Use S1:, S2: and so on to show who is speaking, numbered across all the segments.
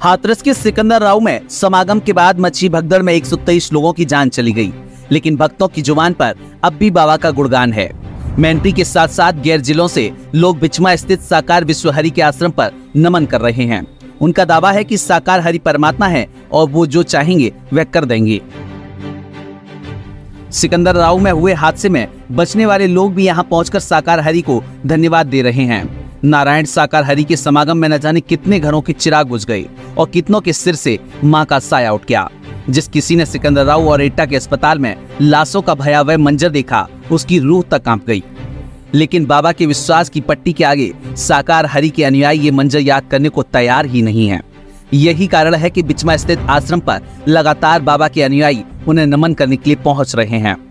S1: हाथरस के सिकंदर राव में समागम के बाद मच्छी भगदड़ में 123 लोगों की जान चली गई, लेकिन भक्तों की जुबान पर अब भी बाबा का गुणगान है। मैनपुरी के साथ साथ गैर जिलों से लोग बिचमा स्थित साकार विश्व हरि के आश्रम पर नमन कर रहे हैं। उनका दावा है कि साकार हरि परमात्मा है और वो जो चाहेंगे वह कर देंगे। सिकंदर राव में हुए हादसे में बचने वाले लोग भी यहाँ पहुंचकर साकार हरि को धन्यवाद दे रहे हैं। नारायण साकार हरि के समागम में न जाने कितने घरों के चिराग बुझ गए और कितनों के सिर से मां का साया उठ गया। जिस किसी ने सिकंदर राव और एटा के अस्पताल में लाशों का भयावह मंजर देखा, उसकी रूह तक कांप गई। लेकिन बाबा के विश्वास की पट्टी के आगे साकार हरि के अनुयायी ये मंजर याद करने को तैयार ही नहीं है। यही कारण है कि बिचमा स्थित आश्रम पर लगातार बाबा के अनुयायी उन्हें नमन करने के लिए पहुंच रहे हैं।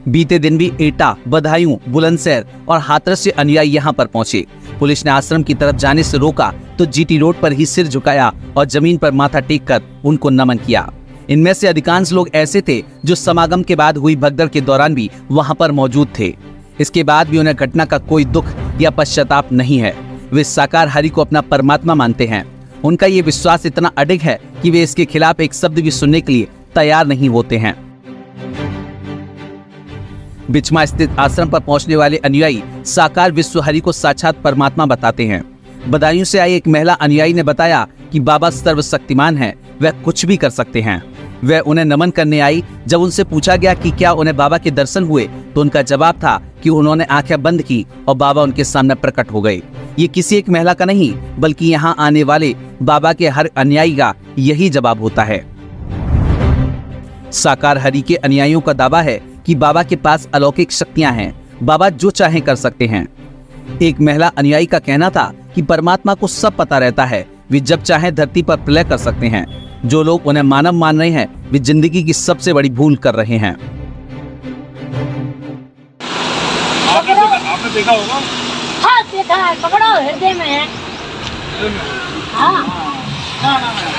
S1: बीते दिन भी एटा, बदायूं, बुलंदशहर और हाथरस से अनुयायी यहां पर पहुंचे। पुलिस ने आश्रम की तरफ जाने से रोका तो जीटी रोड पर ही सिर झुकाया और जमीन पर माथा टेककर उनको नमन किया। इनमें से अधिकांश लोग ऐसे थे जो समागम के बाद हुई भगदड़ के दौरान भी वहां पर मौजूद थे। इसके बाद भी उन्हें घटना का कोई दुख या पश्चाताप नहीं है। वे साकार हरि को अपना परमात्मा मानते हैं। उनका ये विश्वास इतना अडिग है कि वे इसके खिलाफ एक शब्द भी सुनने के लिए तैयार नहीं होते हैं। बिचमा स्थित आश्रम पर पहुंचने वाले अनुयायी साकार विश्व हरि को साक्षात परमात्मा बताते हैं। बदायूं से आई एक महिला अनुयायी ने बताया कि बाबा सर्वशक्तिमान है, वह कुछ भी कर सकते हैं। वह उन्हें नमन करने आई। जब उनसे पूछा गया कि क्या उन्हें बाबा के दर्शन हुए, तो उनका जवाब था कि उन्होंने आंखें बंद की और बाबा उनके सामने प्रकट हो गए। ये किसी एक महिला का नहीं, बल्कि यहाँ आने वाले बाबा के हर अनुयायी का यही जवाब होता है। साकार हरि के अनुयायियों का दावा है कि बाबा के पास अलौकिक शक्तियां हैं, बाबा जो चाहें कर सकते हैं। एक महिला अनुयायी का कहना था कि परमात्मा को सब पता रहता है, वे जब चाहें धरती पर प्रलय कर सकते हैं। जो लोग उन्हें मानव मान रहे हैं, वे जिंदगी की सबसे बड़ी भूल कर रहे हैं।
S2: आपने देखा होगा?
S3: हाँ देखा है, पकड़ो हृदय में है। हाँ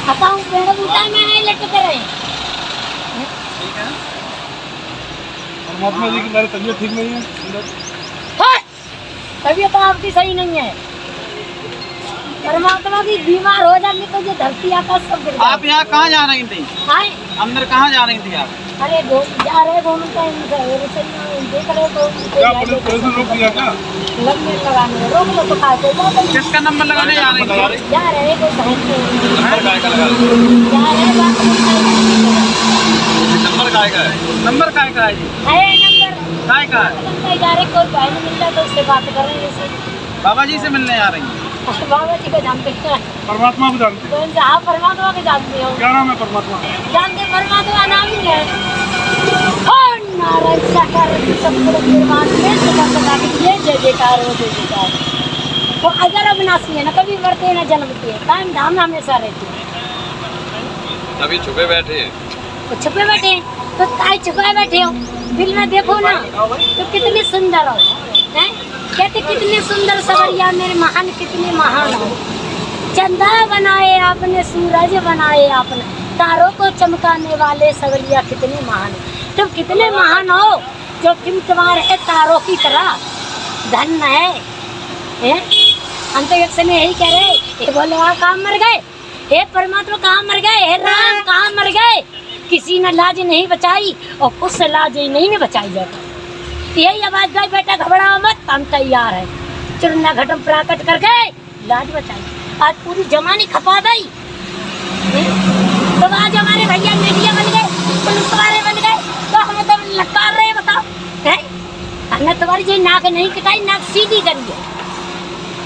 S3: बताऊं, पेड़ बूटा में है, लटक रहे हैं।
S2: परमात्मा जी की मेरी तबीयत ठीक नहीं है।
S3: हाँ, तबीयत आपकी सही नहीं है। परमात्मा की बीमार हो जाएंगे तो ये धरती आकाश सब गिर जाएगा।
S4: आप यहाँ कहाँ जा रही थी? अंदर कहाँ जा रही थी आप?
S3: अरे जा रहे घूमते देख रहे तो
S2: क्या पुलिस ने रोक दिया क्या?
S3: लंबे लगाने रोक लो तो खाते।
S4: किसका नंबर लगाने जा रही थी?
S3: जा रहे कोई
S4: नंबर काय का लगा?
S3: जा रहे
S4: नंबर काय का है? नंबर काय का है जी?
S3: नंबर
S4: काय का है?
S3: जा रहे कोई भाई नहीं मिलता तो उससे बात कर रहे हैं।
S4: बाबा जी से मिलने आ रही हैं?
S3: बाबा जी को जानते हैं।
S2: परमात्मा को जानते हैं?
S3: तो आप परमात्मा को जानते हो?
S2: क्या नाम है परमात्मा?
S3: जानते परमात्मा नाम ही है। और नारायण साकार सबको निर्माण में सदा ये जय जयकार हो, जय जयकार। वो अगर अविनाशी है ना, कभी मरते ना जन्मते हैं, कायम धाम हमेशा रहते हैं।
S4: अभी छुपे बैठे हैं।
S3: तो छुपे बैठे हैं तो काय छुपे बैठे हो? दिल में देखो ना तो कितने सुंदर हो, हैं? कहते कितने सुंदर सवरिया मेरे महान, कितने महान हो। चंदा बनाए आपने, सूरज बनाए आपने, तारों को चमकाने वाले सवरिया कितने महान हो। तुम कितने महान हो जो टिमटिमार है तारों की तरह, धन है, हैं? हम तो एक समय यही कह रहे, ये बोले कहाँ मर गए, हे परमात्मा कहाँ मर गए, हे राम कहाँ मर गए। किसी ने लाज नहीं बचाई और उससे लाज ही नहीं बचाई जाता। यही आवाज गई, बेटा घबराओ मत, हम तैयार है। चुरना घटम प्राकट करके लाज बचाई। आज पूरी जमानी खपा गई। तो आज हमारे भैया मीडिया बन गए, पुलिस वाले बन गए, तो हमें तो लटका रहे, बताओ हैं? हमने तुम्हारी जो नाक नहीं कटाई, नाक सीधी करी है।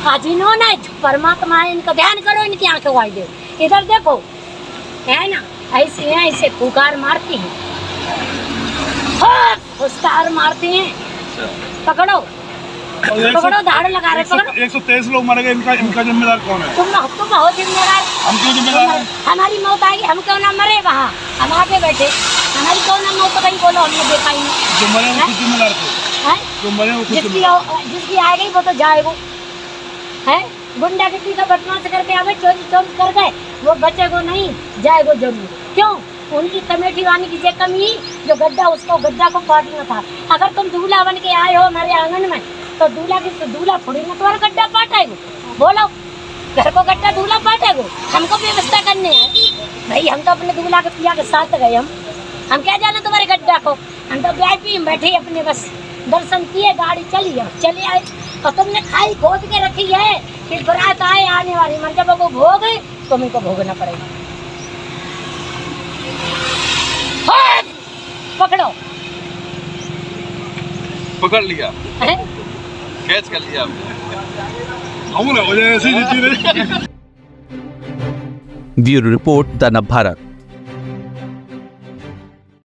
S3: आज इन्होंने परमात्मा है, इनका ध्यान करो, इनकी आंखें उगाई दो, इधर देखो, है ना? ऐसे हैं, ऐसे फुकार मारती हैं, फुसकार मारते हैं। पकड़ो पकड़ो, धाड़ लगा रहे, पकड़ो।
S2: 123 लोग मर गए, इनका जिम्मेदार कौन है?
S3: तुम हो जिम्मेदार।
S2: हम क्यों जिम्मेदार हैं?
S3: हमारी मौत आएगी, हम क्यों ना मरे वहाँ, हम आगे बैठे, हमारी क्यों ना मौत कहीं बोलो, हमने देखा ही नहीं।
S2: जो मरे वो खुद जिम्मेदार थे, जो मरे वो खुद जिम्मेदार।
S3: जिसकी आ गई वो तो जाएगा, है? गुंडा किसी का बदमाश करके आवे, चोरी कर गए, वो बचेगो नहीं, जाएगो जरूर। क्यों? उनकी कमेटी वानी की जे कमी, जो गड्ढा उसको गड्ढा को काटना था। अगर तुम दूल्हा बन के आए हो हमारे आंगन में, तो दूल्हा थोड़ी ना तुम्हारा गड्ढा काटेगा, बोलो घर को गड्ढा दूल्हा बांटे को, हमको व्यवस्था करने हैं भाई। हम तो अपने दूल्हा के पिया के साथ गए, हम क्या जाने तुम्हारे गड्ढा को। हम तो VIP में बैठे अपने बस दर्शन किए, गाड़ी चली और चले आए। और तुमने खाई खोद के रखी है कि बारात आए आने वाली, मन जब वो भोग तुम्हें को भोगना पड़ेगा। पकड़ो,
S4: पकड़ लिया,
S3: है?
S4: कैच कर लिया
S1: ब्यूरो रिपोर्ट द नव भारत।